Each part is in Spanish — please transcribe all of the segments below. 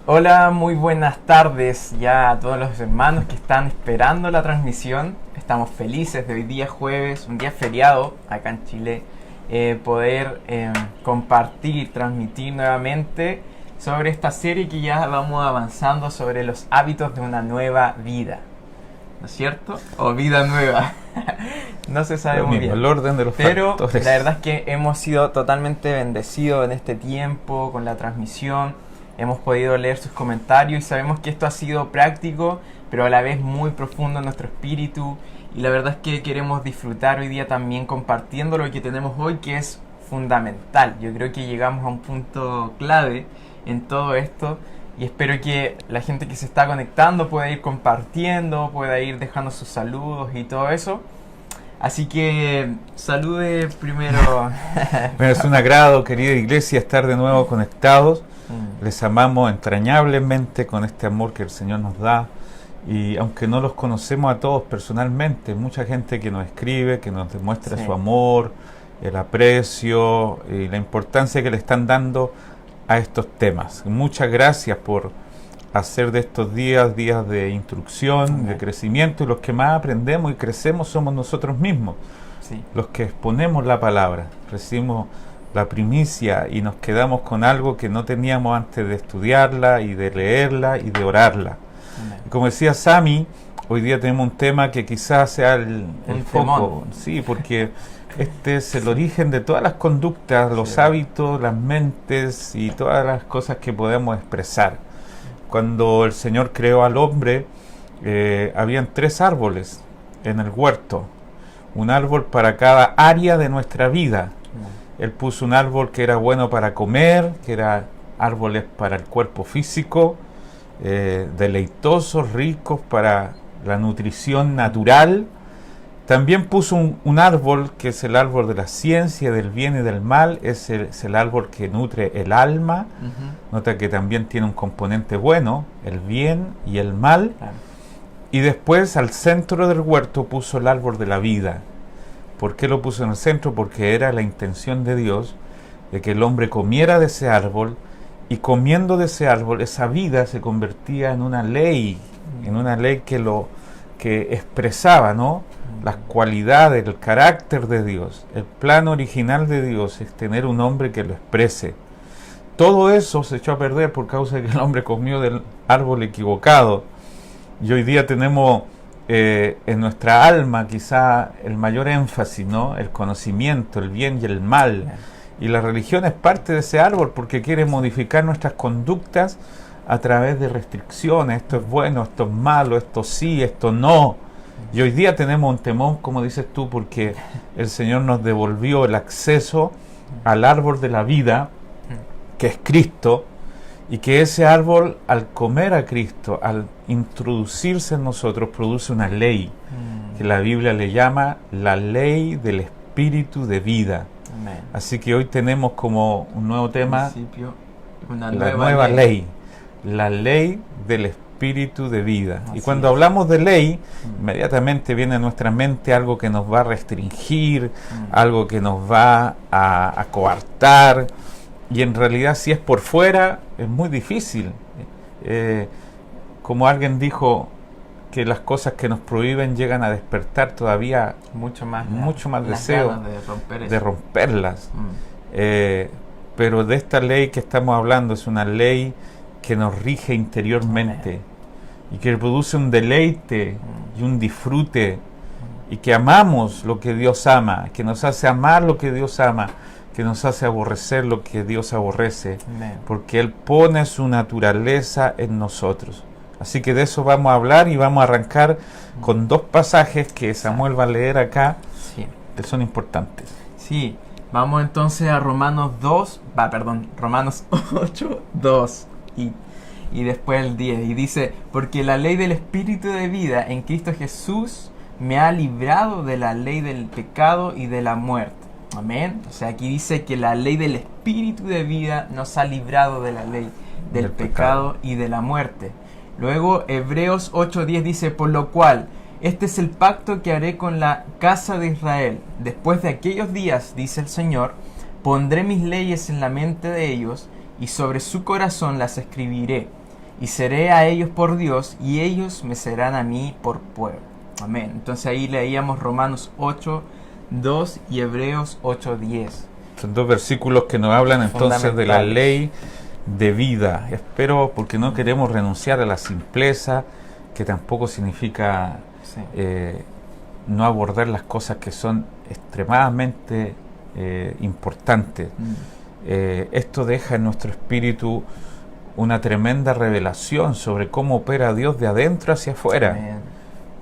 Hola, muy buenas tardes ya a todos los hermanos que están esperando la transmisión. Estamos felices de hoy día jueves, un día feriado acá en Chile, poder compartir, transmitir nuevamente sobre esta serie que ya vamos avanzando sobre los hábitos de una nueva vida. ¿No es cierto? O vida nueva. No se sabe Lo muy mismo, bien. el orden de los Pero factores. la verdad es que hemos sido totalmente bendecidos en este tiempo con la transmisión. Hemos podido leer sus comentarios y sabemos que esto ha sido práctico, pero a la vez muy profundo en nuestro espíritu. Y la verdad es que queremos disfrutar hoy día también compartiendo lo que tenemos hoy, que es fundamental. Yo creo que llegamos a un punto clave en todo esto y espero que la gente que se está conectando pueda ir compartiendo, pueda ir dejando sus saludos y todo eso. Así que salude primero. Bueno, es un agrado, querida iglesia, estar de nuevo conectados. Mm. Les amamos entrañablemente con este amor que el Señor nos da. Y aunque no los conocemos a todos personalmente, mucha gente que nos escribe, que nos demuestra Sí. su amor, el aprecio y la importancia que le están dando a estos temas. Muchas gracias por hacer de estos días de instrucción, de crecimiento, y los que más aprendemos y crecemos somos nosotros mismos, Sí. los que exponemos la palabra, recibimos la primicia y nos quedamos con algo que no teníamos antes de estudiarla y de leerla y de orarla. Amén. Y como decía Sami, hoy día tenemos un tema que quizás sea el foco, temón. sí, porque este es el origen de todas las conductas, los Sí. hábitos, las mentes y todas las cosas que podemos expresar. Cuando el Señor creó al hombre, habían 3 árboles en el huerto, un árbol para cada área de nuestra vida. Él puso un árbol que era bueno para comer, que era árboles para el cuerpo físico, deleitosos, ricos para la nutrición natural. También puso un árbol que es el árbol de la ciencia, del bien y del mal, es el árbol que nutre el alma. Ujú. Nota que también tiene un componente bueno, el bien y el mal. Claro. Y después al centro del huerto puso el árbol de la vida. ¿Por qué lo puso en el centro? Porque era la intención de Dios de que el hombre comiera de ese árbol, y comiendo de ese árbol, esa vida se convertía en una ley que expresaba, ¿no?, las cualidades, el carácter de Dios. El plan original de Dios es tener un hombre que lo exprese. Todo eso se echó a perder por causa de que el hombre comió del árbol equivocado. Y hoy día tenemos en nuestra alma quizá el mayor énfasis, ¿no?, el conocimiento, el bien y el mal. Y la religión es parte de ese árbol porque quiere modificar nuestras conductas a través de restricciones. Esto es bueno, esto es malo, esto sí, esto no. Y hoy día tenemos un temor, como dices tú, porque el Señor nos devolvió el acceso al árbol de la vida, que es Cristo, y que ese árbol, al comer a Cristo, al introducirse en nosotros, produce una ley, que la Biblia le llama la ley del Espíritu de vida. Amén. Así que hoy tenemos como un nuevo tema, Principio, una la nueva ley, la ley del Espíritu de vida. Así Y cuando es. hablamos de ley, inmediatamente viene a nuestra mente algo que nos va a restringir, algo que nos va a coartar, y en realidad si es por fuera es muy difícil. Como alguien dijo, que las cosas que nos prohíben llegan a despertar todavía mucho más las deseo ganas de romper eso. de romperlas. Mm. Pero de esta ley que estamos hablando es una ley que nos rige interiormente y que produce un deleite y un disfrute, y que amamos lo que Dios ama, que nos hace amar lo que Dios ama, que nos hace aborrecer lo que Dios aborrece, Amén. porque Él pone su naturaleza en nosotros. Así que de eso vamos a hablar, y vamos a arrancar con 2 pasajes que Samuel va a leer acá, Sí. que son importantes. Sí, vamos entonces a Romanos 8, 2 y después el 10. Y dice, porque la ley del Espíritu de vida en Cristo Jesús me ha librado de la ley del pecado y de la muerte. Amén. O sea, aquí dice que la ley del Espíritu de vida nos ha librado de la ley del pecado y de la muerte. Luego Hebreos 8:10 dice, por lo cual este es el pacto que haré con la casa de Israel. Después de aquellos días, dice el Señor, pondré mis leyes en la mente de ellos y sobre su corazón las escribiré. y seré a ellos por Dios, y ellos me serán a mí por pueblo. Amén. Entonces ahí leíamos Romanos 8:2 y Hebreos 8:10. Son dos versículos que nos hablan entonces de la ley de vida. Espero, porque no queremos renunciar a la simpleza, que tampoco significa no abordar las cosas que son extremadamente importantes. Esto deja en nuestro espíritu una tremenda revelación sobre cómo opera Dios de adentro hacia afuera. Amén.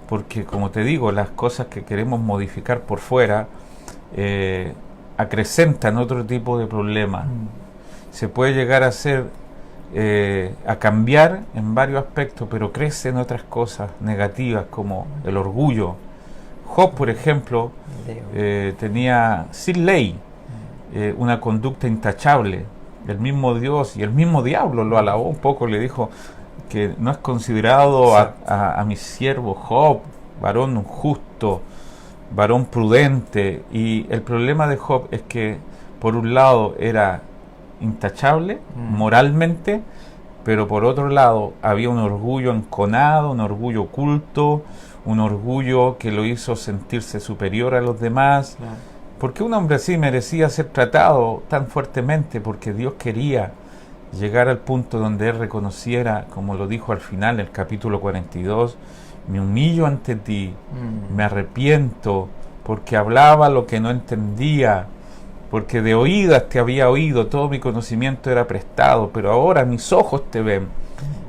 Porque, como te digo, las cosas que queremos modificar por fuera acrecentan otro tipo de problemas. Se puede llegar a a cambiar en varios aspectos, pero crecen otras cosas negativas como el orgullo. Job, por ejemplo, tenía sin ley una conducta intachable. El mismo Dios y el mismo diablo lo alabó un poco, le dijo que no es considerado a mi siervo Job, varón justo, varón prudente. Y el problema de Job es que por un lado era intachable moralmente, pero por otro lado había un orgullo enconado, un orgullo oculto, un orgullo que lo hizo sentirse superior a los demás. Claro. Porque un hombre así merecía ser tratado tan fuertemente, porque Dios quería llegar al punto donde él reconociera, como lo dijo al final del capítulo 42, me humillo ante ti, me arrepiento, porque hablaba lo que no entendía, porque de oídas te había oído, todo mi conocimiento era prestado, pero ahora mis ojos te ven.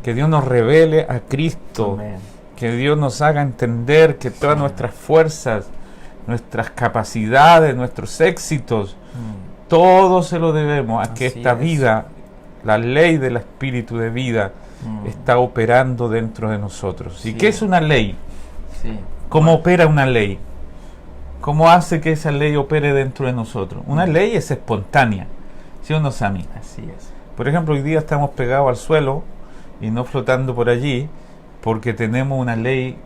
Que Dios nos revele a Cristo. Amén. Que Dios nos haga entender que todas nuestras fuerzas, nuestras capacidades, nuestros éxitos, todo se lo debemos a que esta vida, la ley del espíritu de vida, está operando dentro de nosotros. ¿Y qué es una ley? ¿Cómo opera una ley? ¿Cómo hace que esa ley opere dentro de nosotros? Una ley es espontánea, ¿sí o no, Sammy? Así es. Por ejemplo, hoy día estamos pegados al suelo y no flotando por allí, porque tenemos una ley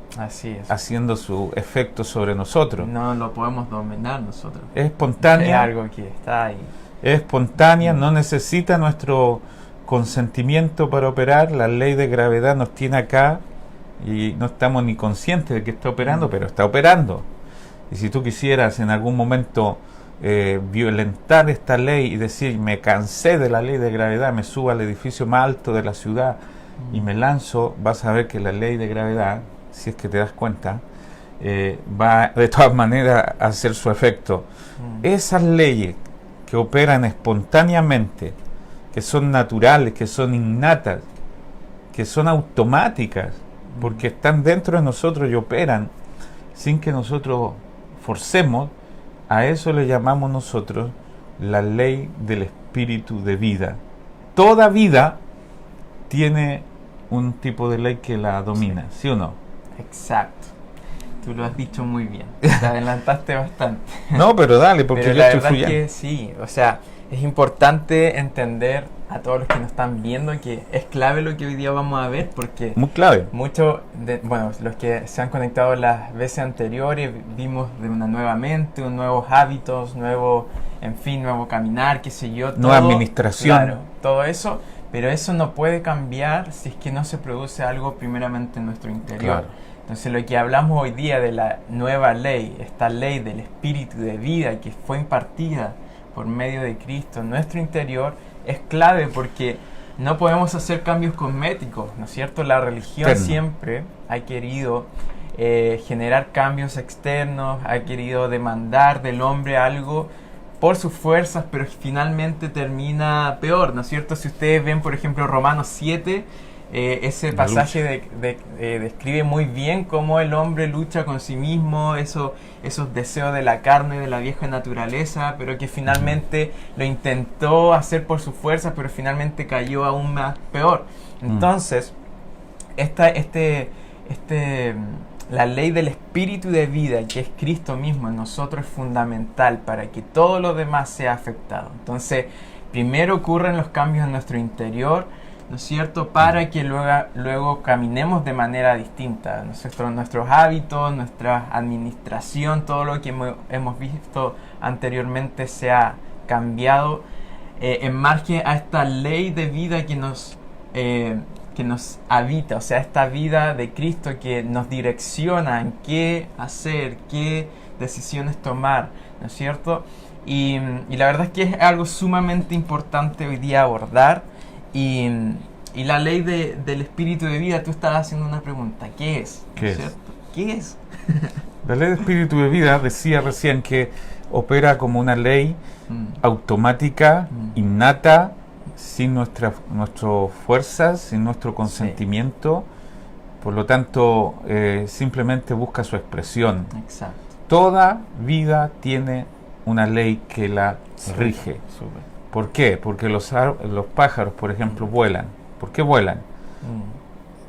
haciendo su efecto sobre nosotros. No lo podemos dominar nosotros. Es espontánea. Es algo que está ahí. Es espontánea, no necesita nuestro consentimiento para operar. La ley de gravedad nos tiene acá y no estamos ni conscientes de que está operando, pero está operando. Y si tú quisieras en algún momento violentar esta ley y decir, me cansé de la ley de gravedad, me subo al edificio más alto de la ciudad y me lanzo, vas a ver que la ley de gravedad, si es que te das cuenta, va de todas maneras a hacer su efecto. Esas leyes que operan espontáneamente, que son naturales, que son innatas, que son automáticas, porque están dentro de nosotros y operan sin que nosotros forcemos, a eso le llamamos nosotros la ley del espíritu de vida. Toda vida tiene un tipo de ley que la domina, ¿sí o no? Exacto. Tú lo has dicho muy bien. Te adelantaste bastante. No, pero dale, porque pero yo la estoy verdad fluyendo. que sí, o sea, es importante entender a todos los que nos están viendo que es clave lo que hoy día vamos a ver, porque Muy clave. muchos de, bueno, los que se han conectado las veces anteriores vimos de una nueva mente, nuevos hábitos, nuevo caminar, qué sé yo, todo, Nueva administración. Claro, todo eso, pero eso no puede cambiar si es que no se produce algo primeramente en nuestro interior. Claro. Entonces lo que hablamos hoy día de la nueva ley, esta ley del espíritu de vida que fue impartida por medio de Cristo en nuestro interior, es clave porque no podemos hacer cambios cosméticos, ¿no es cierto? La religión siempre ha querido generar cambios externos, ha querido demandar del hombre algo por sus fuerzas, pero finalmente termina peor, ¿no es cierto? Si ustedes ven, por ejemplo, Romanos 7, ese pasaje describe muy bien cómo el hombre lucha con sí mismo, esos deseos de la carne, de la vieja naturaleza, pero que finalmente lo intentó hacer por sus fuerzas, pero finalmente cayó aún más peor. Entonces, la ley del espíritu de vida, que es Cristo mismo en nosotros, es fundamental para que todo lo demás sea afectado. Entonces, primero ocurren los cambios en nuestro interior, ¿no es cierto? Para que luego caminemos de manera distinta. Nuestros hábitos, nuestra administración, todo lo que hemos visto anteriormente se ha cambiado en margen a esta ley de vida que nos que nos habita, o sea, esta vida de Cristo que nos direcciona en qué hacer, qué decisiones tomar, ¿no es cierto? Y la verdad es que es algo sumamente importante hoy día abordar. Y la ley del espíritu de vida, tú estabas haciendo una pregunta, ¿qué es? ¿Qué es? ¿Cierto? ¿Qué es? La ley de espíritu de vida decía recién que opera como una ley automática, innata, sin nuestras fuerzas, sin nuestro consentimiento. Por lo tanto, simplemente busca su expresión. Exacto. Toda vida tiene una ley que la rige. Súper. ¿Por qué? Porque los pájaros, por ejemplo, vuelan. ¿Por qué vuelan?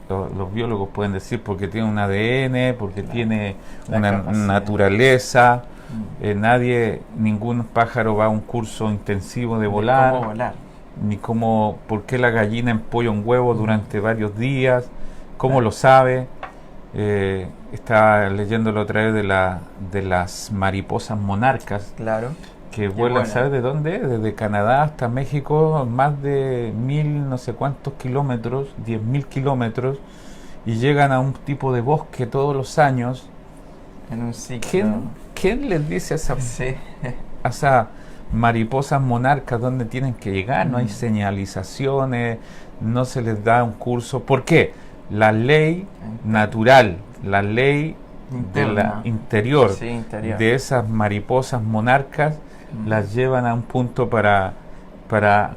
Los biólogos pueden decir porque tiene un ADN, porque tiene una naturaleza. Ningún pájaro va a un curso intensivo de volar. ¿Cómo volar? Ni por qué la gallina empolla un huevo durante varios días. ¿Cómo lo sabe? Estaba leyéndolo otra vez de las mariposas monarcas. Claro. Que vuelan, ¿sabes de dónde? Desde Canadá hasta México, más de 1000 no sé cuántos kilómetros, 10.000 kilómetros, y llegan a un tipo de bosque todos los años. En un ciclo. ¿Quién les dice a esas mariposas monarcas dónde tienen que llegar? No hay señalizaciones, no se les da un curso. ¿Por qué? La ley natural, la ley interior de esas mariposas monarcas las llevan a un punto para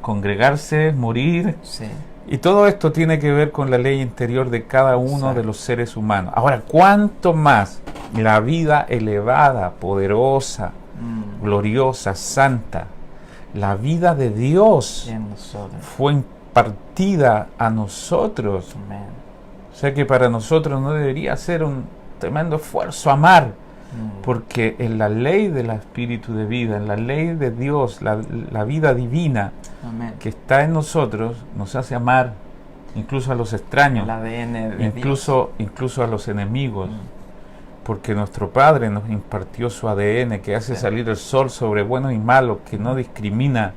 congregarse, morir. Sí. Y todo esto tiene que ver con la ley interior de cada uno de los seres humanos. Ahora, ¿cuánto más la vida elevada, poderosa, gloriosa, santa, la vida de Dios fue impartida a nosotros? Amén. O sea que para nosotros no debería ser un tremendo esfuerzo amar, porque en la ley del espíritu de vida, en la ley de Dios, la vida divina, amén, que está en nosotros, nos hace amar incluso a los extraños, el ADN de incluso a los enemigos, porque nuestro Padre nos impartió su ADN que hace salir el sol sobre buenos y malos, que no discrimina.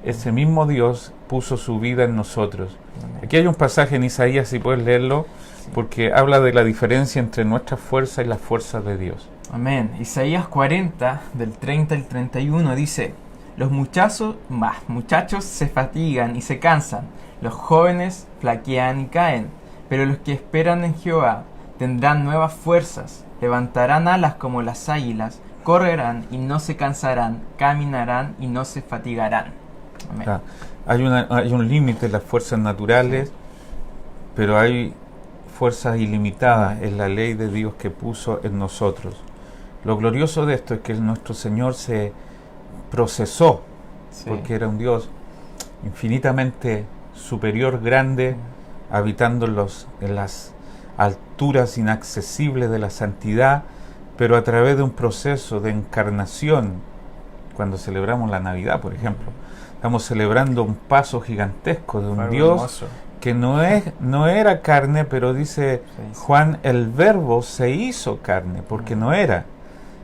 Ese mismo Dios puso su vida en nosotros. Amén. Aquí hay un pasaje en Isaías, si puedes leerlo, porque habla de la diferencia entre nuestra fuerza y las fuerzas de Dios. Amén. Isaías 40, del 30 al 31, dice: los muchachos se fatigan y se cansan, los jóvenes flaquean y caen, pero los que esperan en Jehová tendrán nuevas fuerzas, levantarán alas como las águilas, correrán y no se cansarán, caminarán y no se fatigarán. Amén. O sea, hay un límite en las fuerzas naturales, pero hay fuerzas ilimitadas en la ley de Dios que puso en nosotros. Lo glorioso de esto es que nuestro Señor se procesó, porque era un Dios infinitamente superior, grande, habitando en las alturas inaccesibles de la santidad, pero a través de un proceso de encarnación. Cuando celebramos la Navidad, por ejemplo, estamos celebrando un paso gigantesco de un Dios hermoso, que no era carne, pero dice Juan, el Verbo se hizo carne, porque no era,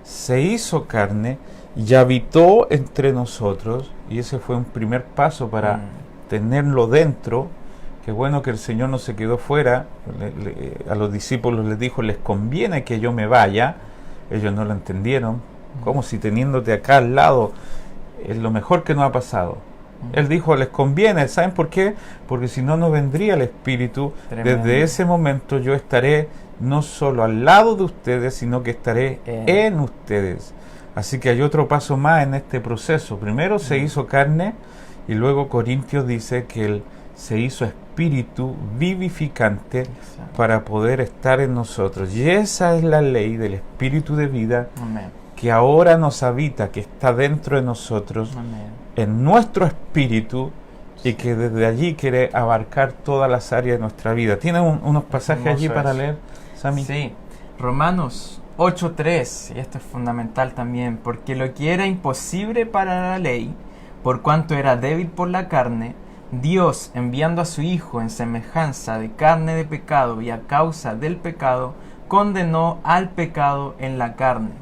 se hizo carne y habitó entre nosotros, y ese fue un primer paso para tenerlo dentro. Qué bueno que el Señor no se quedó fuera. A los discípulos les dijo, les conviene que yo me vaya. Ellos no lo entendieron, como si teniéndote acá al lado es lo mejor que nos ha pasado. Él dijo, les conviene. ¿Saben por qué? Porque si no, no vendría el Espíritu. Tremendo. Desde ese momento yo estaré no solo al lado de ustedes, sino que estaré en ustedes. Así que hay otro paso más en este proceso. Primero se hizo carne, y luego Corintios dice que Él se hizo espíritu vivificante para poder estar en nosotros. Y esa es la ley del espíritu de vida. Amén. Que ahora nos habita, que está dentro de nosotros. Amén. En nuestro espíritu, y que desde allí quiere abarcar todas las áreas de nuestra vida. ¿Tiene unos pasajes allí para leer, Sammy? Sí, Romanos 8:3, y esto es fundamental también, porque lo que era imposible para la ley, por cuanto era débil por la carne, Dios, enviando a su Hijo en semejanza de carne de pecado y a causa del pecado, condenó al pecado en la carne,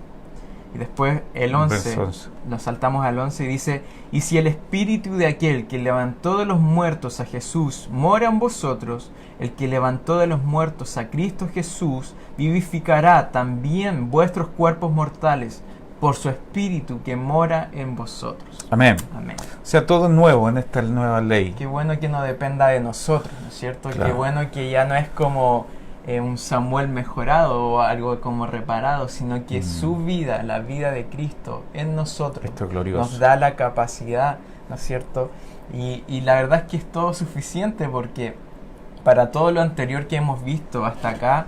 Y después el 11, Verso 11. nos saltamos al 11 y dice, y si el espíritu de aquel que levantó de los muertos a Jesús mora en vosotros, el que levantó de los muertos a Cristo Jesús vivificará también vuestros cuerpos mortales por su espíritu que mora en vosotros. Amén. Amén. O sea, todo nuevo en esta nueva ley. Qué bueno que no dependa de nosotros, ¿no es cierto? Claro. Qué bueno que ya no es como un Samuel mejorado o algo como reparado, sino que su vida, la vida de Cristo en nosotros, Esto es glorioso. nos da la capacidad, ¿no es cierto? Y la verdad es que es todo suficiente, porque para todo lo anterior que hemos visto hasta acá,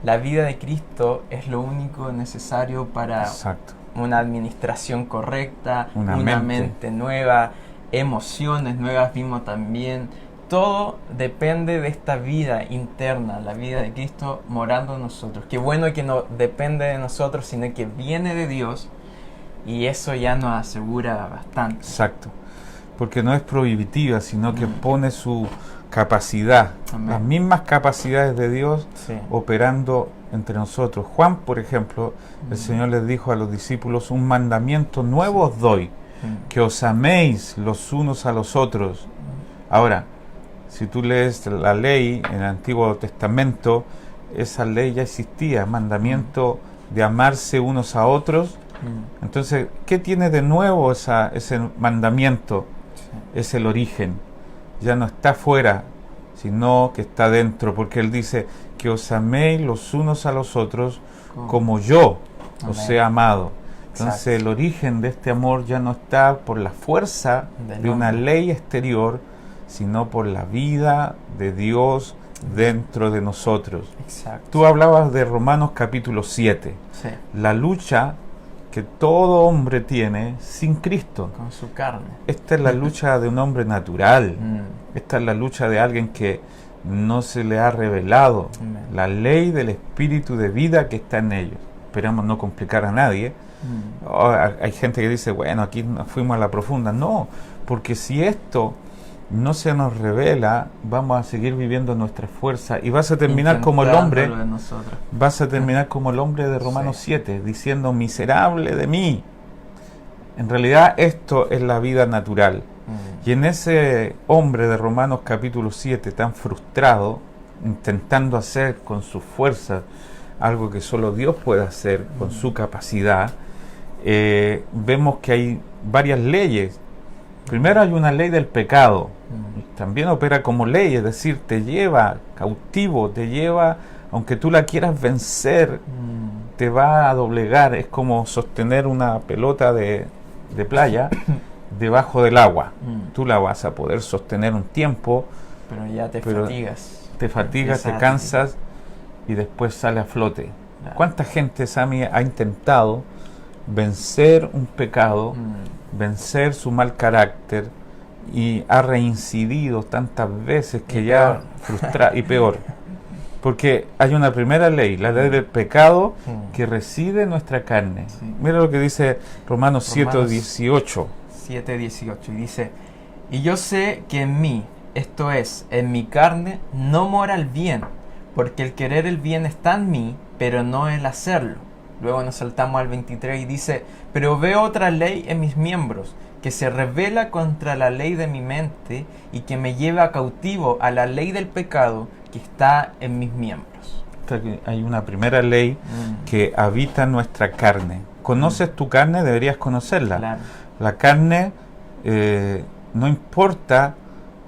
la vida de Cristo es lo único necesario para Exacto. una administración correcta, Una una mente. mente nueva, emociones nuevas vimos también. Todo depende de esta vida interna, la vida de Cristo morando en nosotros. Qué bueno que no depende de nosotros, sino que viene de Dios, y eso ya nos asegura bastante. Exacto. Porque no es prohibitiva, sino que pone su capacidad, Amén. las mismas capacidades de Dios Sí. operando entre nosotros. Juan, por ejemplo, el Señor les dijo a los discípulos, un mandamiento nuevo os doy, que os améis los unos a los otros. Ahora, si tú lees la ley en el Antiguo Testamento, esa ley ya existía, mandamiento de amarse unos a otros. Entonces, ¿qué tiene de nuevo ese mandamiento? Es el origen. Ya no está fuera, sino que está dentro, porque Él dice que os améis los unos a los otros como yo os Amén. he amado. Entonces, Exacto. el origen de este amor ya no está por la fuerza Del de una hombre. ley exterior, sino por la vida de Dios dentro de nosotros. Exacto. Tú hablabas de Romanos capítulo 7, Sí, la lucha que todo hombre tiene sin Cristo. con su carne. Esta es la lucha de un hombre natural. Mm. Esta es la lucha de alguien que no se le ha revelado Amén. la ley del espíritu de vida que está en ellos. Esperamos no complicar a nadie. Hay gente que dice, bueno, aquí nos fuimos a la profunda. No, porque si esto no se nos revela, vamos a seguir viviendo nuestra fuerza y vas a terminar como el hombre. Intentándolo de nosotros. Vas a terminar como el hombre de Romanos Sí. 7, diciendo, miserable de mí. En realidad esto es la vida natural. Y en ese hombre de Romanos capítulo 7, tan frustrado, intentando hacer con su fuerza algo que solo Dios puede hacer con su capacidad, vemos que hay varias leyes. Primero hay una ley del pecado. También opera como ley, es decir, te lleva cautivo, te lleva, aunque tú la quieras vencer, te va a doblegar. Es como sostener una pelota de playa debajo del agua. Tú la vas a poder sostener un tiempo, Pero ya te pero fatigas. te fatigas, Empieza te a cansas y después sale a flote. Claro. ¿Cuánta gente, Sami, ha intentado vencer un pecado, vencer su mal carácter y ha reincidido tantas veces que Y ya peor. frustra y peor? Porque hay una primera ley, la ley del pecado que reside en nuestra carne. Sí. Mira lo que dice Romanos 7, Romanos 18. 7:18 y dice, y yo sé que en mí, esto es, en mi carne, no mora el bien, porque el querer el bien está en mí, pero no el hacerlo. Luego nos saltamos al 23 y dice, pero veo otra ley en mis miembros, que se rebela contra la ley de mi mente y que me lleva cautivo a la ley del pecado que está en mis miembros. Hay una primera ley que habita en nuestra carne. ¿Conoces tu carne? Deberías conocerla. Claro. La carne, no importa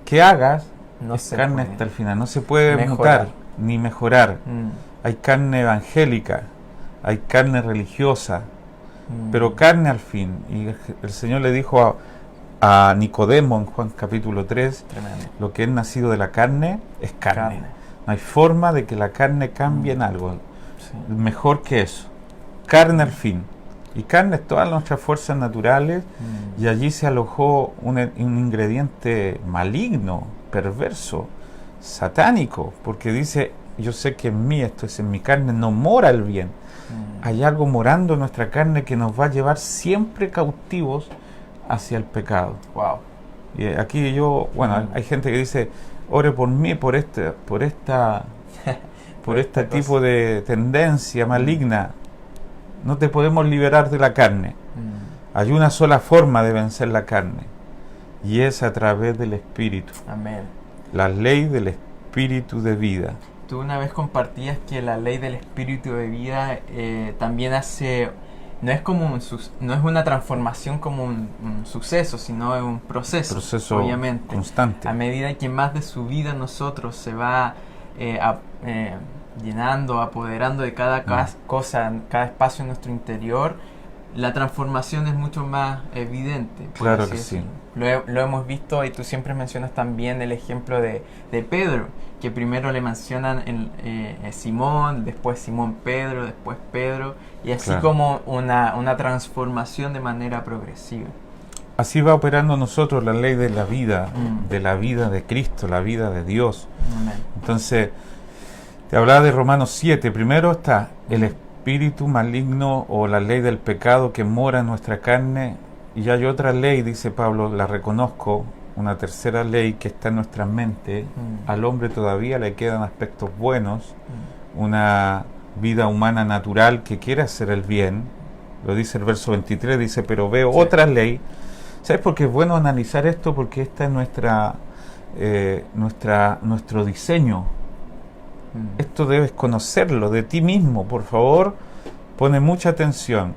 qué hagas, No es se carne puede hasta el final. No se puede mejorar. mutar ni mejorar. Mm, Hay carne evangélica, hay carne religiosa, mm. pero carne al fin. Y el Señor le dijo a Nicodemo en Juan capítulo 3, Tremendo. lo que es nacido de la carne es carne. No hay forma de que la carne cambie en algo. Sí. Mejor que eso. Carne al fin. Y carne es todas nuestras fuerzas naturales. Y allí se alojó un ingrediente maligno, perverso, satánico. Porque dice, yo sé que en mí, esto es en mi carne, no mora el bien. Hay algo morando en nuestra carne que nos va a llevar siempre cautivos hacia el pecado. Wow. Y aquí yo, bueno, hay gente que dice, ore por mí, por este esta tipo de tendencia maligna. No te podemos liberar de la carne. Hay una sola forma de vencer la carne, y es a través del Espíritu. Amén. La ley del Espíritu de vida. Tú una vez compartías que la ley del Espíritu de vida también hace... No es como no es una transformación como un suceso, sino es un proceso, obviamente. Constante. A medida que más de su vida nosotros se va llenando, apoderando de cada cosa, cada espacio en nuestro interior, la transformación es mucho más evidente. Claro que sí. Lo hemos visto, y tú siempre mencionas también el ejemplo de Pedro, que primero le mencionan Simón, después Simón Pedro, después Pedro, y así como una transformación de manera progresiva. Así va operando nosotros la ley de la vida de Cristo, la vida de Dios. Amén. Entonces, te hablaba de Romanos 7. Primero está el espíritu maligno o la ley del pecado que mora en nuestra carne, y hay otra ley, dice Pablo, la reconozco, una tercera ley que está en nuestra mente. Al hombre todavía le quedan aspectos buenos, una vida humana natural que quiere hacer el bien, lo dice el verso 23, dice, pero veo otra ley. ¿Sabes por qué es bueno analizar esto? Porque esta es nuestro diseño. Esto debes conocerlo de ti mismo, por favor, pone mucha atención.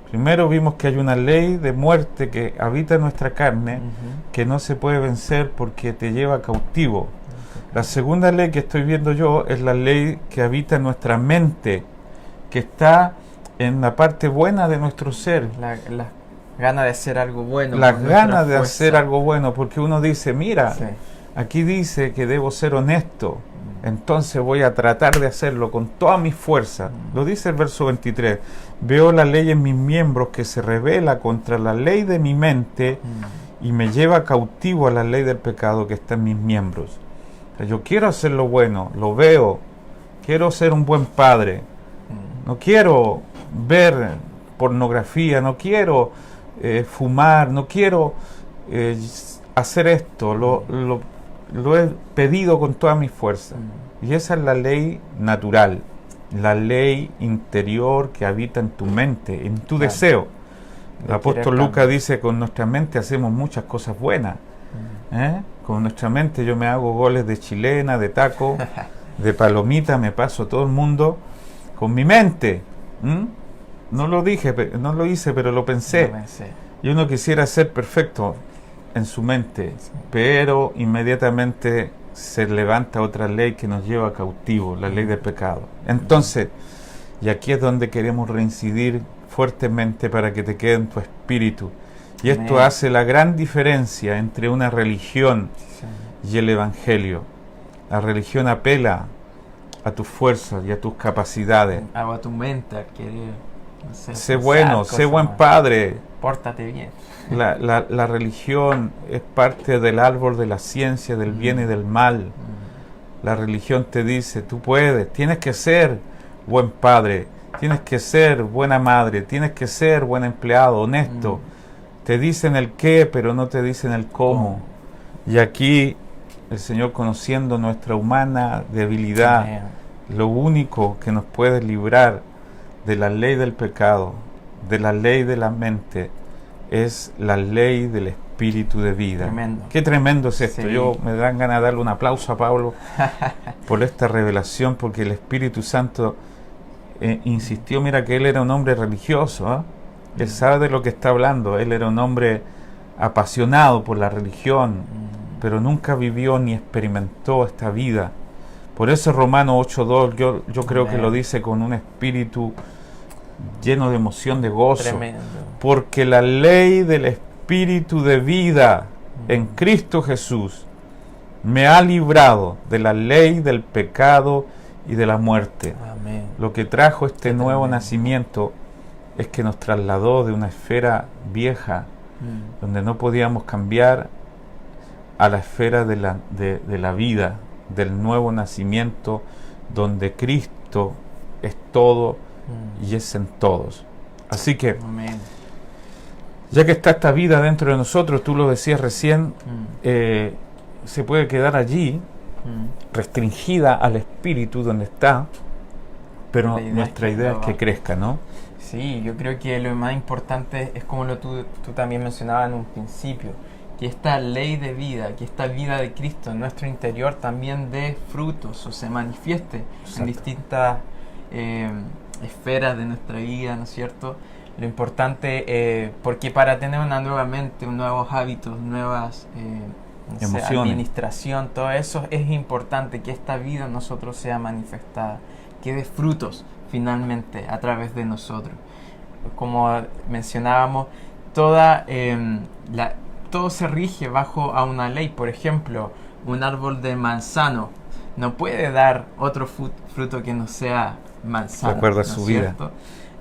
Primero vimos que hay una ley de muerte que habita en nuestra carne, que no se puede vencer porque te lleva cautivo. La segunda ley que estoy viendo yo es la ley que habita en nuestra mente, que está en la parte buena de nuestro ser. La gana de hacer algo bueno. Las ganas de hacer algo bueno, porque uno dice, mira, aquí dice que debo ser honesto, entonces voy a tratar de hacerlo con toda mi fuerza. Lo dice el verso 23. Veo la ley en mis miembros que se rebela contra la ley de mi mente y me lleva cautivo a la ley del pecado que está en mis miembros. O sea, yo quiero hacer lo bueno, lo veo, quiero ser un buen padre, no quiero ver pornografía, no quiero fumar, no quiero hacer esto, lo he pedido con toda mi fuerza. Y esa es la ley natural, la ley interior que habita en tu mente, en tu deseo. El apóstol Lucas dice, con nuestra mente hacemos muchas cosas buenas. Con nuestra mente yo me hago goles de chilena, de taco, de palomita, me paso todo el mundo con mi mente. No lo hice, pero lo pensé. Y uno quisiera ser perfecto en su mente, pero inmediatamente se levanta otra ley que nos lleva cautivo, la ley del pecado. Entonces, y aquí es donde queremos reincidir fuertemente para que te quede en tu espíritu. Y esto hace la gran diferencia entre una religión y el Evangelio. La religión apela a tus fuerzas y a tus capacidades. A tu mente, a querer, no sé bueno, sé buen padre. Pórtate bien. La religión es parte del árbol de la ciencia, del bien y del mal. La religión te dice, tú puedes, tienes que ser buen padre, tienes que ser buena madre, tienes que ser buen empleado, honesto. Te dicen el qué, pero no te dicen el cómo. Y aquí el Señor, conociendo nuestra humana debilidad, lo único que nos puede librar de la ley del pecado, de la ley de la mente, es la ley del espíritu de vida. Tremendo. Qué tremendo es esto. Yo me dan ganas de darle un aplauso a Pablo por esta revelación, porque el Espíritu Santo insistió. Mira que él era un hombre religioso, él sabe de lo que está hablando. Él era un hombre apasionado por la religión, pero nunca vivió ni experimentó esta vida. Por eso Romanos 8:2 yo creo que lo dice con un espíritu lleno de emoción, de gozo. Tremendo. Porque la ley del espíritu de vida en Cristo Jesús me ha librado de la ley del pecado y de la muerte. Amén. Lo que trajo este nuevo nacimiento es que nos trasladó de una esfera vieja, donde no podíamos cambiar, a la esfera de la vida, del nuevo nacimiento, donde Cristo es todo y es en todos. Así que, Amén. Ya que está esta vida dentro de nosotros, tú lo decías recién, se puede quedar allí, restringida al espíritu donde está, pero nuestra idea es que crezca, ¿no? Sí, yo creo que lo más importante es como tú también mencionabas en un principio, que esta ley de vida, que esta vida de Cristo en nuestro interior también dé frutos o se manifieste en Exacto. distintas eh, esferas de nuestra vida, ¿no es cierto? Lo importante, porque para tener una nueva mente, nuevos hábitos, nuevas no sé, Emociones. administración, todo eso, es importante que esta vida en nosotros sea manifestada, que dé frutos finalmente a través de nosotros. Como mencionábamos, toda, todo se rige bajo a una ley. Por ejemplo, un árbol de manzano no puede dar otro fruto que no sea manzano. De acuerdo a ¿no su es vida. cierto?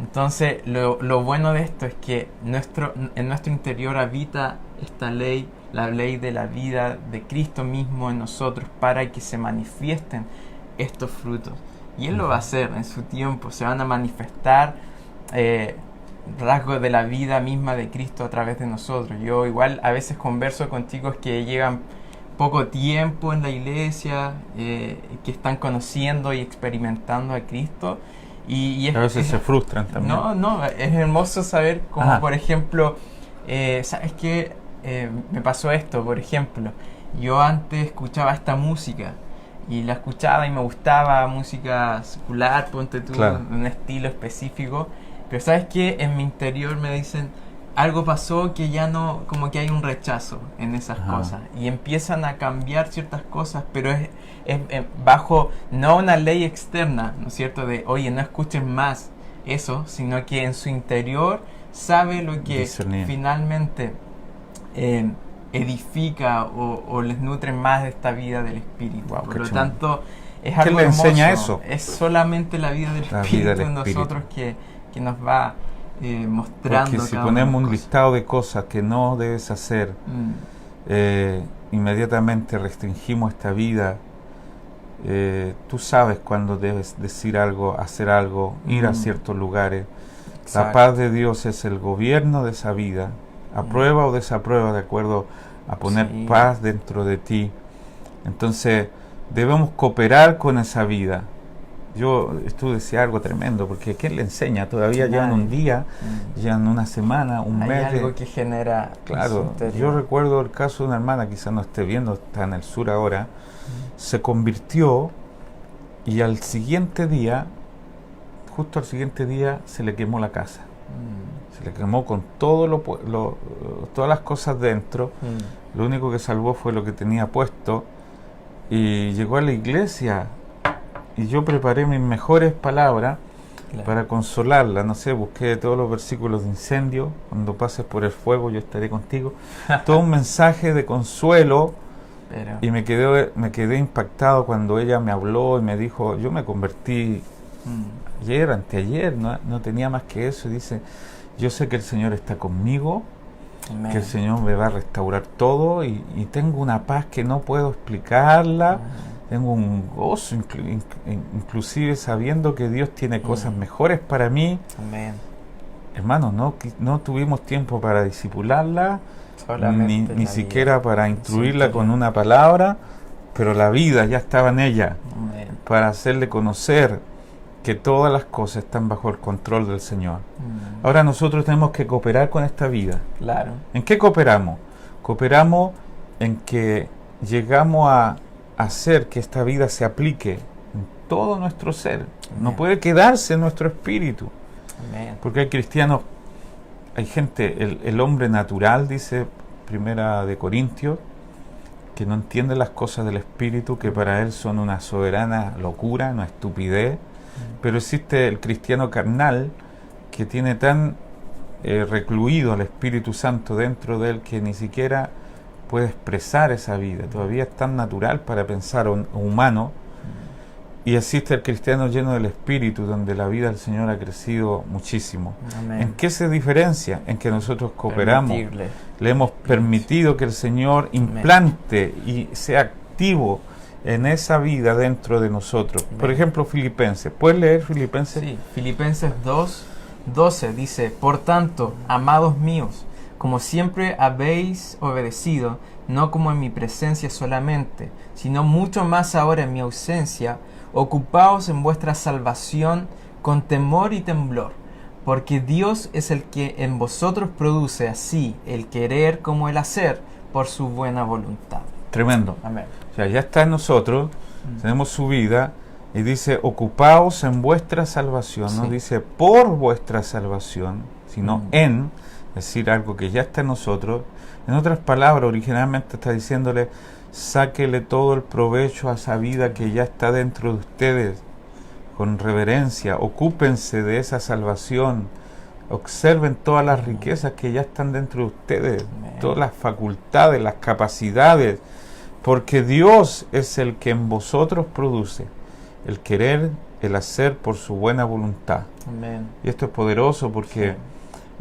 Entonces, lo bueno de esto es que en nuestro interior habita esta ley, la ley de la vida de Cristo mismo en nosotros, para que se manifiesten estos frutos. Y Él lo va a hacer en su tiempo, se van a manifestar rasgos de la vida misma de Cristo a través de nosotros. Yo igual a veces converso con chicos que llegan poco tiempo en la iglesia, que están conociendo y experimentando a Cristo. Y A veces se frustran también. No, es hermoso saber cómo, Ajá. por ejemplo, ¿sabes qué? Me pasó esto, por ejemplo. Yo antes escuchaba esta música y la escuchaba y me gustaba, música secular, ponte tú, Claro. un estilo específico. Pero ¿sabes qué? En mi interior me dicen, algo pasó que ya no, como que hay un rechazo en esas Ajá. cosas. Y empiezan a cambiar ciertas cosas, pero es bajo no una ley externa, ¿no es cierto? De, oye, no escuchen más eso, sino que en su interior sabe lo que Discernir. finalmente edifica o les nutre más de esta vida del Espíritu. Wow, Por qué lo chulo. tanto, es ¿Qué algo le hermoso. enseña eso? Es solamente la vida del La Espíritu vida del en Espíritu. nosotros que nos va mostrando. Porque si cada una de ponemos las un cosas. listado de cosas que no debes hacer, inmediatamente restringimos esta vida. Tú sabes cuándo debes decir algo, hacer algo, ir a ciertos lugares. La Exacto. paz de Dios es el gobierno de esa vida, aprueba o desaprueba de acuerdo a poner Sí. paz dentro de ti. Entonces debemos cooperar con esa vida. Tú decías algo tremendo, porque ¿quién le enseña? Todavía llevan Nadie. un día, llevan una semana, un Hay mes. algo que genera en su Claro, interior. yo recuerdo el caso de una hermana, quizás no esté viendo, está en el sur ahora, se convirtió y al siguiente día, justo al siguiente día, se le quemó la casa. Se le quemó con todas las cosas dentro. Lo único que salvó fue lo que tenía puesto. Y llegó a la iglesia y yo preparé mis mejores palabras Claro. para consolarla. No sé, busqué todos los versículos de incendio. Cuando pases por el fuego yo estaré contigo. Todo un mensaje de consuelo. Pero, Y me quedé impactado cuando ella me habló y me dijo, yo me convertí ayer, anteayer, no tenía más que eso. Y dice, yo sé que el Señor está conmigo, amén. que el Señor me va a restaurar todo y tengo una paz que no puedo explicarla. Tengo un gozo, inclusive sabiendo que Dios tiene cosas mejores para mí. Amén. Hermanos, no tuvimos tiempo para disipularla, Solamente ni la siquiera vida. para En su instruirla con interior. una palabra, pero la vida ya estaba en ella Amén. para hacerle conocer que todas las cosas están bajo el control del Señor. Ahora nosotros tenemos que cooperar con esta vida. Claro. ¿En qué cooperamos? Cooperamos en que llegamos a hacer que esta vida se aplique en todo nuestro ser. No Amén. puede quedarse en nuestro espíritu. Amén. Porque hay cristianos, hay gente, el hombre natural, dice Primera de Corintios, que no entiende las cosas del espíritu, que para él son una soberana locura, una estupidez. Pero existe el cristiano carnal que tiene tan recluido al Espíritu Santo dentro de él que ni siquiera puede expresar esa vida. Todavía es tan natural para pensar humano. Y existe el cristiano lleno del Espíritu, donde la vida del Señor ha crecido muchísimo. Amén. ¿En qué se diferencia? En que nosotros cooperamos. Permitirle. Le hemos permitido que el Señor implante y sea activo en esa vida dentro de nosotros. Por ejemplo, Filipenses. ¿Puedes leer Filipenses? Sí, Filipenses 2:12 dice, por tanto, amados míos, como siempre habéis obedecido, no como en mi presencia solamente, sino mucho más ahora en mi ausencia, ocupaos en vuestra salvación con temor y temblor, porque Dios es el que en vosotros produce así el querer como el hacer por su buena voluntad. Tremendo. Amén. O sea, ya está en nosotros, tenemos su vida, y dice, ocupaos en vuestra salvación, no Sí. dice por vuestra salvación, sino en, es decir, algo que ya está en nosotros. En otras palabras, originalmente está diciéndole, sáquele todo el provecho a esa vida que ya está dentro de ustedes, con reverencia, ocúpense de esa salvación, observen todas las riquezas que ya están dentro de ustedes, Amén. todas las facultades, las capacidades, porque Dios es el que en vosotros produce el querer, el hacer por su buena voluntad. Amén. Y esto es poderoso porque Sí.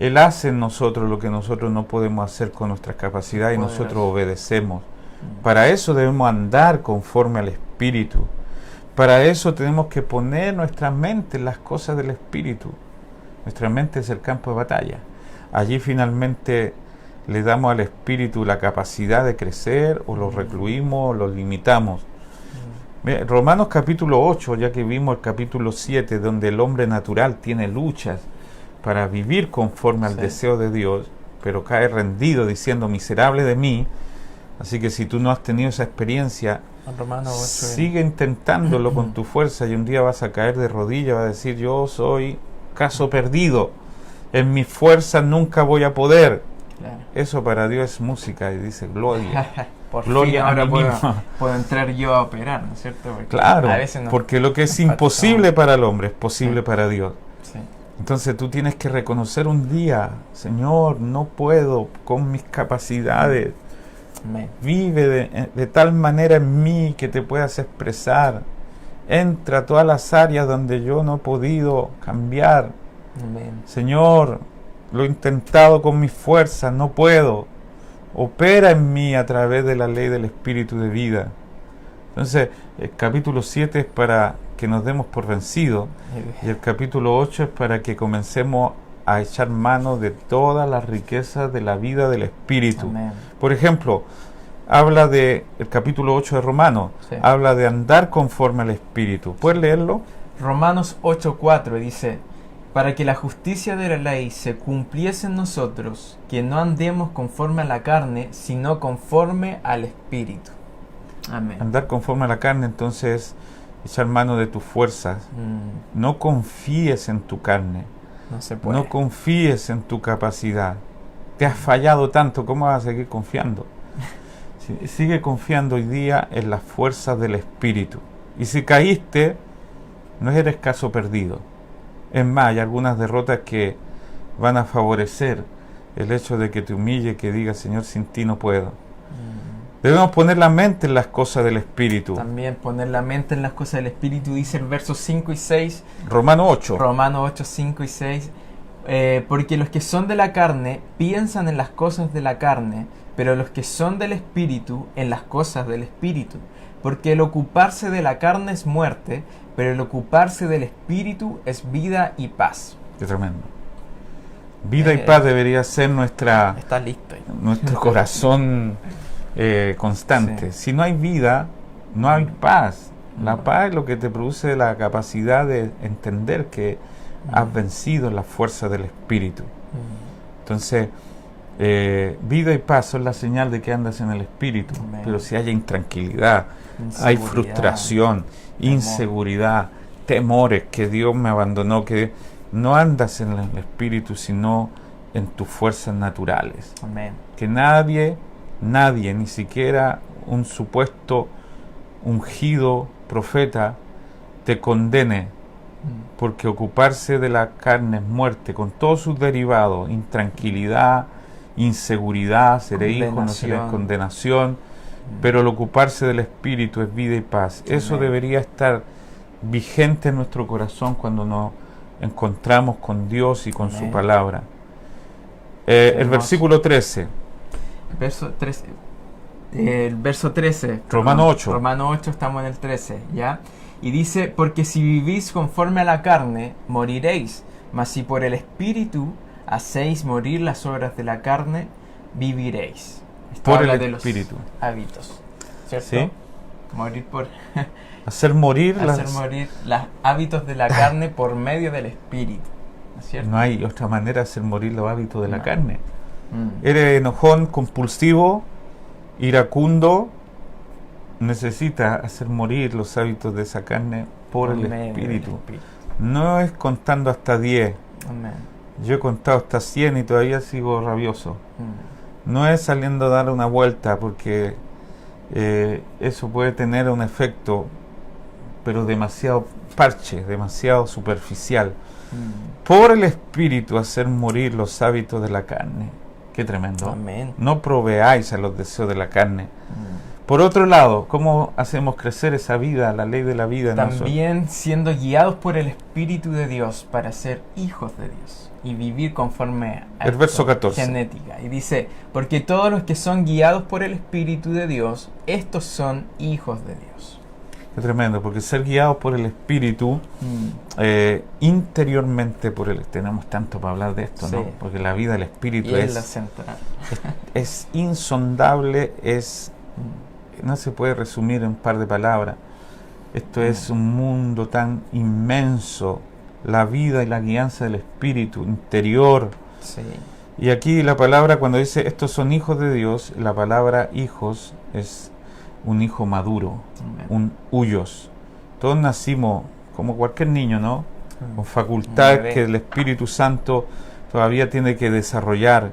Él hace en nosotros lo que nosotros no podemos hacer con nuestras capacidades y Poderoso. nosotros obedecemos. Para eso debemos andar conforme al Espíritu. Para eso tenemos que poner nuestra mente en las cosas del Espíritu. Nuestra mente es el campo de batalla. Allí finalmente le damos al Espíritu la capacidad de crecer, o lo recluimos, o lo limitamos. Romanos capítulo 8, ya que vimos el capítulo 7, donde el hombre natural tiene luchas para vivir conforme al Sí. deseo de Dios, pero cae rendido diciendo, miserable de mí. Así que si tú no has tenido esa experiencia, Romanos 8. sigue intentándolo con tu fuerza y un día vas a caer de rodillas, vas a decir, yo soy caso perdido, en mi fuerza nunca voy a poder. Claro. Eso para Dios es música y dice, gloria. Por Gloria fin a ahora mí mismo. puedo entrar yo a operar, ¿no es cierto? Porque Claro, a veces nos porque lo que es nos imposible falta- para el hombre es posible Sí. para Dios. Sí. Entonces tú tienes que reconocer un día, Señor, no puedo con mis capacidades. Amén. Vive de tal manera en mí que te puedas expresar. Entra a todas las áreas donde yo no he podido cambiar. Amén. Señor, lo he intentado con mis fuerzas, no puedo. Opera en mí a través de la ley del Espíritu de vida. Entonces, el capítulo 7 es para que nos demos por vencidos. Y el capítulo 8 es para que comencemos a echar mano de todas las riquezas de la vida del Espíritu. Amén. Por ejemplo, habla de el capítulo 8 de Romanos, Sí. habla de andar conforme al Espíritu. ¿Puedes leerlo? Romanos 8:4 dice, para que la justicia de la ley se cumpliese en nosotros, que no andemos conforme a la carne, sino conforme al Espíritu. Amén. Andar conforme a la carne, entonces, echar mano de tus fuerzas. No confíes en tu carne, No se puede. no confíes en tu capacidad. Te has fallado tanto, ¿cómo vas a seguir confiando? Sigue confiando hoy día en las fuerzas del Espíritu. Y si caíste, no eres caso perdido. Es más, hay algunas derrotas que van a favorecer el hecho de que te humille, que digas, Señor, sin ti no puedo. Debemos poner la mente en las cosas del Espíritu. También poner la mente en las cosas del Espíritu, dice el verso 5 y 6, Romanos 8. Romanos 8, 5 y 6, porque los que son de la carne piensan en las cosas de la carne, pero los que son del Espíritu en las cosas del Espíritu. Porque el ocuparse de la carne es muerte, pero el ocuparse del Espíritu es vida y paz. Qué tremendo. Vida y paz debería ser nuestra, Está listo ahí. nuestro corazón constante. Sí. Si no hay vida, no hay paz. La paz es lo que te produce la capacidad de entender que has vencido la fuerza del Espíritu. Entonces, vida y paz son la señal de que andas en el Espíritu. Amén. Pero si hay intranquilidad, hay Inseguridad, frustración, temor. inseguridad, temores, que Dios me abandonó, que no andas en el Espíritu, sino en tus fuerzas naturales. Amén. Que nadie, ni siquiera un supuesto ungido profeta, te condene, porque ocuparse de la carne es muerte, con todos sus derivados, intranquilidad, inseguridad, seré hijo, no seré condenación, pero el ocuparse del Espíritu es vida y paz. Eso Amén. debería estar vigente en nuestro corazón cuando nos encontramos con Dios y con Amén. su palabra. El Hermoso. versículo 13, Verso 13. El verso 13. Romano 8. Romano 8, estamos en el 13, ¿ya? Y dice, porque si vivís conforme a la carne, moriréis, mas si por el Espíritu hacéis morir las obras de la carne, viviréis. Esto Por habla el de los Espíritu. hábitos, ¿cierto? ¿Sí? Morir por Hacer morir hacer morir los hábitos de la carne por medio del Espíritu. ¿no es cierto? No hay otra manera de hacer morir los hábitos de la No. carne. Mm. Eres enojón, compulsivo, iracundo, necesita hacer morir los hábitos de esa carne por el Amén, Espíritu. el Espíritu. No es contando hasta 10. Amén. Yo he contado hasta 100 y todavía sigo rabioso. Mm. No es saliendo a dar una vuelta, porque eso puede tener un efecto, pero demasiado parche, demasiado superficial. Mm. Por el Espíritu hacer morir los hábitos de la carne. Qué tremendo. Amén. No proveáis a los deseos de la carne. Mm. Por otro lado, ¿cómo hacemos crecer esa vida, la ley de la vida en nosotros? También siendo guiados por el Espíritu de Dios para ser hijos de Dios y vivir conforme a El verso 14. genética. Y dice, porque todos los que son guiados por el Espíritu de Dios, estos son hijos de Dios. Qué tremendo, porque ser guiados por el Espíritu, interiormente por el... Tenemos tanto para hablar de esto, Sí. ¿no? Porque la vida del Espíritu Y es la central. es insondable, Mm. no se puede resumir en un par de palabras. Esto es un mundo tan inmenso, la vida y la guianza del Espíritu interior. Sí. Y aquí la palabra, cuando dice estos son hijos de Dios, la palabra hijos es un hijo maduro, Amén. un huyos. Todos nacimos como cualquier niño, ¿no? Mm. Con facultades Un bebé. que el Espíritu Santo todavía tiene que desarrollar.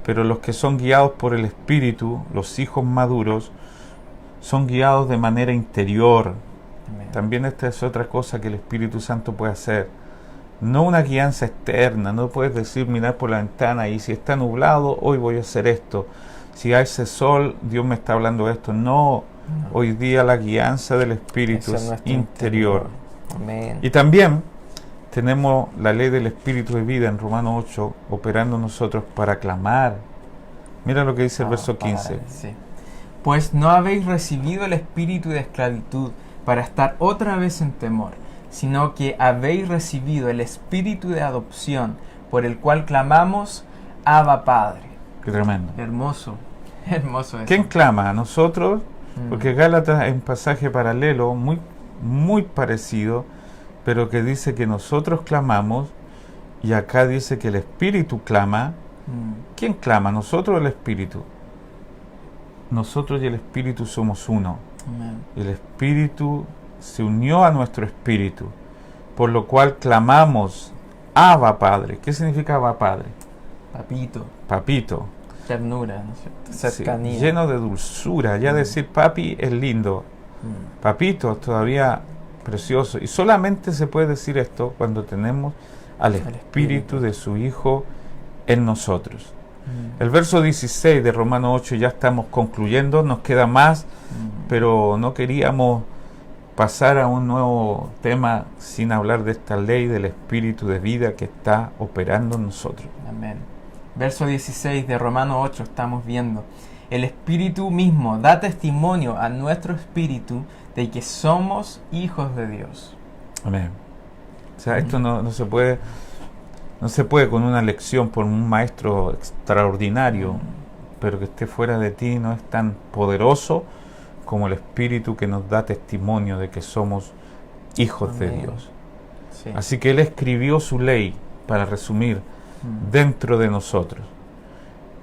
Pero los que son guiados por el Espíritu, los hijos maduros, son guiados de manera interior. Amén. También esta es otra cosa que el Espíritu Santo puede hacer. No una guianza externa, no puedes decir mirar por la ventana y si está nublado, hoy voy a hacer esto. Si hay ese sol, Dios me está hablando esto. No, No. hoy día la guianza del Espíritu Eso es nuestro interior. Amén. Y también tenemos la ley del Espíritu de vida en Romanos 8 operando en nosotros para clamar. Mira lo que dice el verso 15. Sí. Pues no habéis recibido el espíritu de esclavitud para estar otra vez en temor, sino que habéis recibido el espíritu de adopción, por el cual clamamos, Abba Padre. Qué tremendo. Hermoso, hermoso eso. ¿Quién clama? ¿A nosotros? Mm. Porque Gálatas es un pasaje paralelo, muy parecido, pero que dice que nosotros clamamos, y acá dice que el Espíritu clama. Mm. ¿Quién clama? ¿Nosotros o el Espíritu? Nosotros y el Espíritu somos uno. Amén. El Espíritu se unió a nuestro Espíritu, por lo cual clamamos, Abba Padre. ¿Qué significa Abba Padre? Papito, Papito. ternura, ¿no es cierto? Sí, Cercanía. lleno de dulzura. Ya decir papi es lindo. Mm. Papito es todavía precioso. Y solamente se puede decir esto cuando tenemos al Espíritu de su Hijo en nosotros. Mm. El verso 16 de Romanos 8, ya estamos concluyendo, nos queda más, Mm. pero no queríamos pasar a un nuevo tema sin hablar de esta ley del Espíritu de vida que está operando en nosotros. Amén. Verso 16 de Romanos 8 estamos viendo. El Espíritu mismo da testimonio a nuestro espíritu de que somos hijos de Dios. Amén. O sea, esto no se puede con una lección por un maestro extraordinario, pero que esté fuera de ti no es tan poderoso como el Espíritu que nos da testimonio de que somos hijos de Amén. Dios. Sí. Así que Él escribió su ley, para resumir, Mm. dentro de nosotros.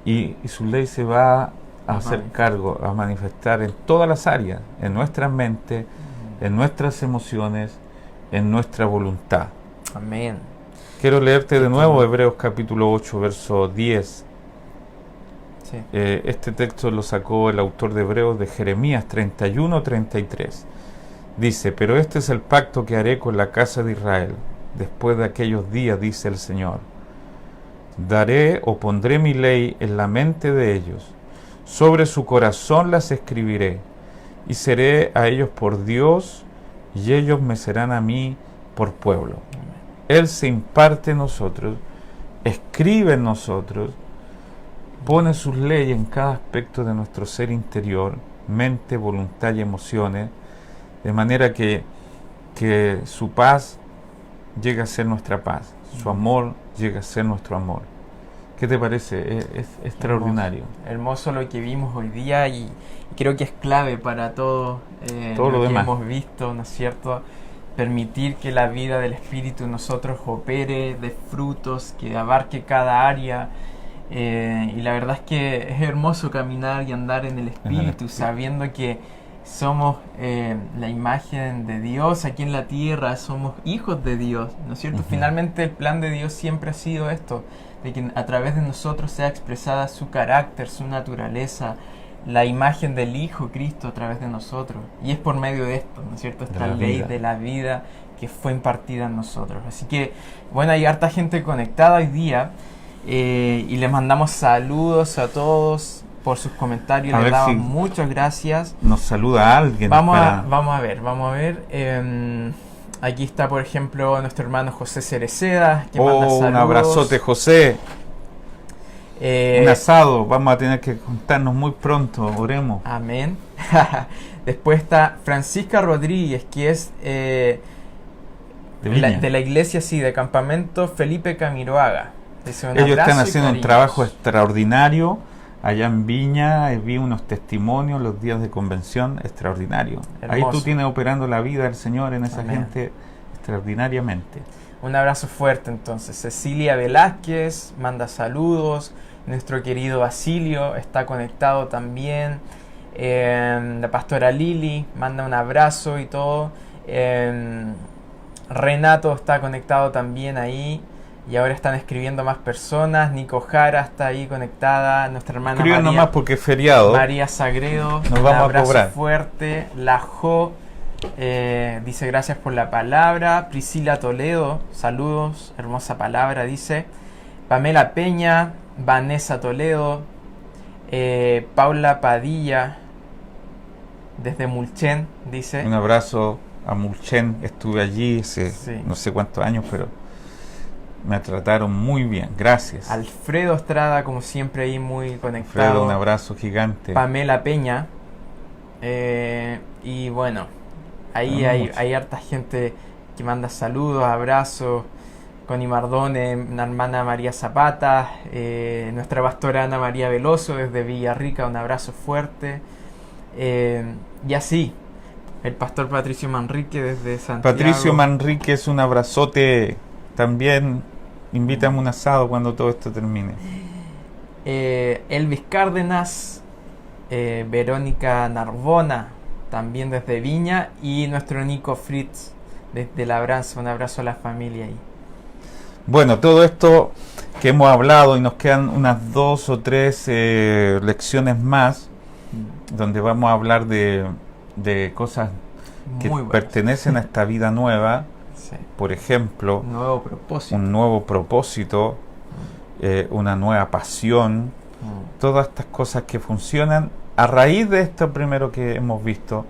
Y su ley se va a hacer Amén. cargo, a manifestar en todas las áreas, en nuestra mente, en nuestras emociones, en nuestra voluntad. Amén. Quiero leerte de nuevo Hebreos capítulo 8, verso 10. Sí. Este texto lo sacó el autor de Hebreos de Jeremías 31-33. Dice, pero este es el pacto que haré con la casa de Israel. Después de aquellos días, dice el Señor. Daré o pondré mi ley en la mente de ellos. Sobre su corazón las escribiré. Y seré a ellos por Dios, y ellos me serán a mí por pueblo. Él se imparte en nosotros, escribe en nosotros, pone sus leyes en cada aspecto de nuestro ser interior, mente, voluntad y emociones, de manera que su paz llegue a ser nuestra paz, su amor llegue a ser nuestro amor. ¿Qué te parece? Es extraordinario. Hermoso lo que vimos hoy día y creo que es clave para todo Todo lo que demás. hemos visto, ¿no es cierto? permitir que la vida del Espíritu en nosotros opere, de frutos, que abarque cada área. Y la verdad es que es hermoso caminar y andar en el Espíritu, sabiendo que somos la imagen de Dios aquí en la tierra, somos hijos de Dios, ¿no es cierto? Finalmente el plan de Dios siempre ha sido esto, de que a través de nosotros sea expresada su carácter, su naturaleza, la imagen del Hijo Cristo a través de nosotros. Y es por medio de esto, ¿no es cierto? Esta ley de la vida que fue impartida en nosotros. Así que, bueno, hay harta gente conectada hoy día y les mandamos saludos a todos por sus comentarios. Les damos muchas gracias. Nos saluda alguien. Vamos a ver. Aquí está, por ejemplo, nuestro hermano José Cereceda, que manda saludos. Un abrazote, José. Un asado, vamos a tener que juntarnos muy pronto, oremos. Amén. Después está Francisca Rodríguez, que es de la iglesia, de Campamento Felipe Camiroaga. Ellos están haciendo un trabajo extraordinario allá en Viña. Vi unos testimonios los días de convención, extraordinario. Hermoso. Ahí tú tienes operando la vida del Señor en esa gente extraordinariamente. Un abrazo fuerte entonces. Cecilia Velázquez manda saludos. Nuestro querido Basilio está conectado también. La pastora Lili manda un abrazo y todo. Renato está conectado también ahí. Y ahora están escribiendo más personas. Nico Jara está ahí conectada. Nuestra hermana María, más porque es feriado. María Sagredo. Nos vamos un abrazo a cobrar. Fuerte. La Jo dice gracias por la palabra. Priscila Toledo, saludos, hermosa palabra, dice. Pamela Peña, Vanessa Toledo, Paula Padilla desde Mulchen, dice. Un abrazo a Mulchen, estuve allí hace no sé cuántos años, pero me trataron muy bien, gracias. Alfredo Estrada, como siempre, ahí muy conectado. Alfredo, un abrazo gigante. Pamela Peña, y bueno, ahí hay harta gente que manda saludos, abrazos. Connie Mardone, una hermana María Zapata, nuestra pastora Ana María Veloso desde Villarrica, un abrazo fuerte. Y así, el pastor Patricio Manrique desde Santiago. Patricio Manrique, es un abrazote también. Invítame un asado cuando todo esto termine. Elvis Cárdenas, Verónica Narbona, también desde Viña, y nuestro Nico Fritz desde Labranza, un abrazo a la familia ahí. Bueno, todo esto que hemos hablado, y nos quedan unas 2 o 3 lecciones más, donde vamos a hablar de cosas que pertenecen a esta vida nueva. Sí. Por ejemplo, un nuevo propósito, una nueva pasión, todas estas cosas que funcionan a raíz de esto primero que hemos visto,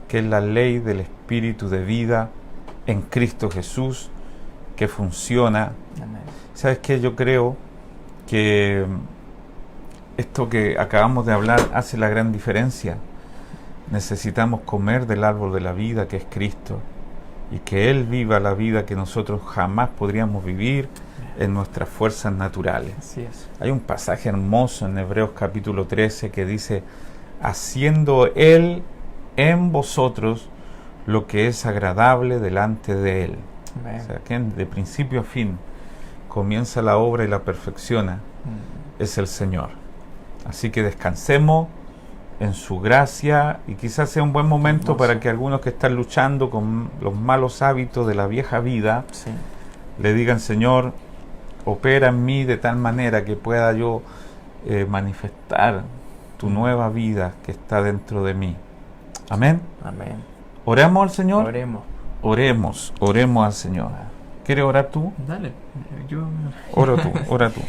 que es la ley del Espíritu de vida en Cristo Jesús, que funciona. Amén. ¿Sabes qué? Yo creo que esto que acabamos de hablar hace la gran diferencia. Necesitamos comer del árbol de la vida, que es Cristo, y que Él viva la vida que nosotros jamás podríamos vivir en nuestras fuerzas naturales. Así es. Hay un pasaje hermoso en Hebreos capítulo 13 que dice: haciendo Él en vosotros lo que es agradable delante de Él. Amén. O sea, que de principio a fin comienza la obra y la perfecciona es el Señor. Así que descansemos en su gracia, y quizás sea un buen momento para que algunos que están luchando con los malos hábitos de la vieja vida le digan: Señor, opera en mí de tal manera que pueda yo manifestar tu nueva vida que está dentro de mí. Amén. Amén. ¿Oremos al Señor? Oremos al Señor. ¿Quieres orar tú? Dale, ora tú.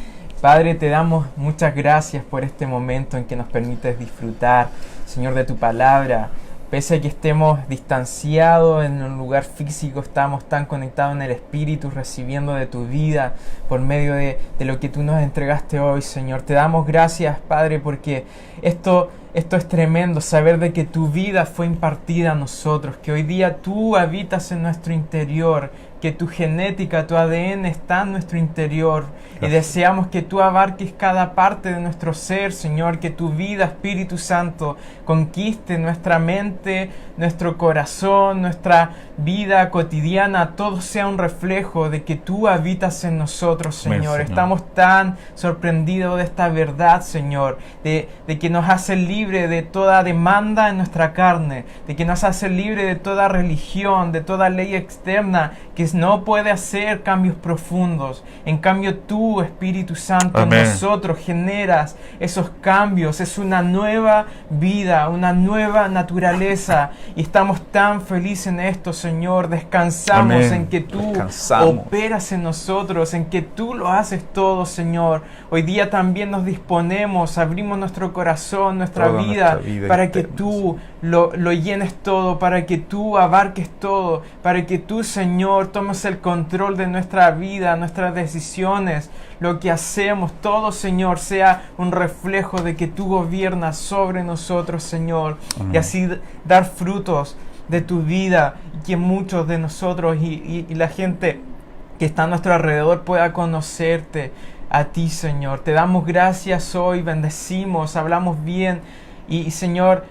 Padre, te damos muchas gracias por este momento en que nos permites disfrutar, Señor, de tu palabra. Pese a que estemos distanciados en un lugar físico, estamos tan conectados en el Espíritu, recibiendo de tu vida por medio de lo que tú nos entregaste hoy, Señor. Te damos gracias, Padre, porque esto es tremendo, saber de que tu vida fue impartida a nosotros, que hoy día tú habitas en nuestro interior, que tu genética, tu ADN está en nuestro interior. Y Gracias. deseamos que tú abarques cada parte de nuestro ser, Señor, que tu vida, Espíritu Santo, conquiste nuestra mente, nuestro corazón, nuestra vida cotidiana, todo sea un reflejo de que tú habitas en nosotros, Amén, Señor. Señor. Estamos tan sorprendidos de esta verdad, Señor, de que nos hace libre de toda demanda en nuestra carne, de que nos hace libre de toda religión, de toda ley externa que no puede hacer cambios profundos. En cambio, tú, Espíritu Santo, en Amén. nosotros generas esos cambios. Es una nueva vida, una nueva naturaleza. Y estamos tan felices en esto, Señor. Descansamos Amén. en que tú Descansamos. operas en nosotros, en que tú lo haces todo, Señor. Hoy día también nos disponemos, abrimos nuestro corazón, nuestra Toda vida, nuestra vida para que interna, tú lo llenes todo, para que tú abarques todo, para que tú, Señor, tomes el control de nuestra vida, nuestras decisiones, lo que hacemos, todo, Señor, sea un reflejo de que tú gobiernas sobre nosotros, Señor, Amén. y así dar frutos de tu vida, y que muchos de nosotros y la gente que está a nuestro alrededor pueda conocerte a ti, Señor. Te damos gracias hoy, bendecimos, hablamos bien. Y Señor,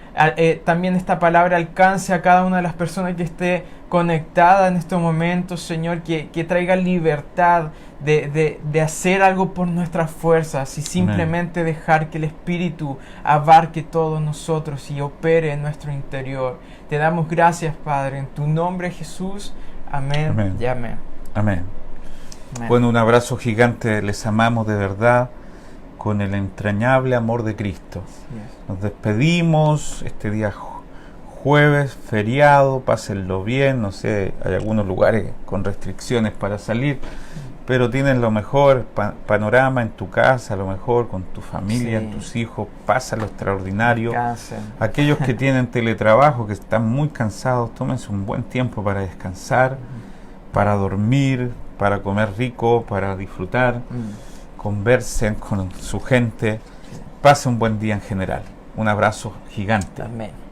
también esta palabra alcance a cada una de las personas que esté conectada en estos momentos, Señor, que traiga libertad de hacer algo por nuestras fuerzas y simplemente dejar que el Espíritu abarque todos nosotros y opere en nuestro interior. Te damos gracias, Padre, en tu nombre, Jesús. Amén, Amén. y amén. Amén. Amén. Bueno, un abrazo gigante, les amamos de verdad con el entrañable amor de Cristo. Así es. Nos despedimos este día jueves, feriado, pásenlo bien, no sé, hay algunos lugares con restricciones para salir, pero tienes lo mejor, panorama en tu casa, a lo mejor con tu familia, Sí. tus hijos, pasa lo extraordinario. Descansen. Aquellos que tienen teletrabajo, que están muy cansados, tómense un buen tiempo para descansar, para dormir, para comer rico, para disfrutar, conversen con su gente, pase un buen día en general. Un abrazo gigante. Amén.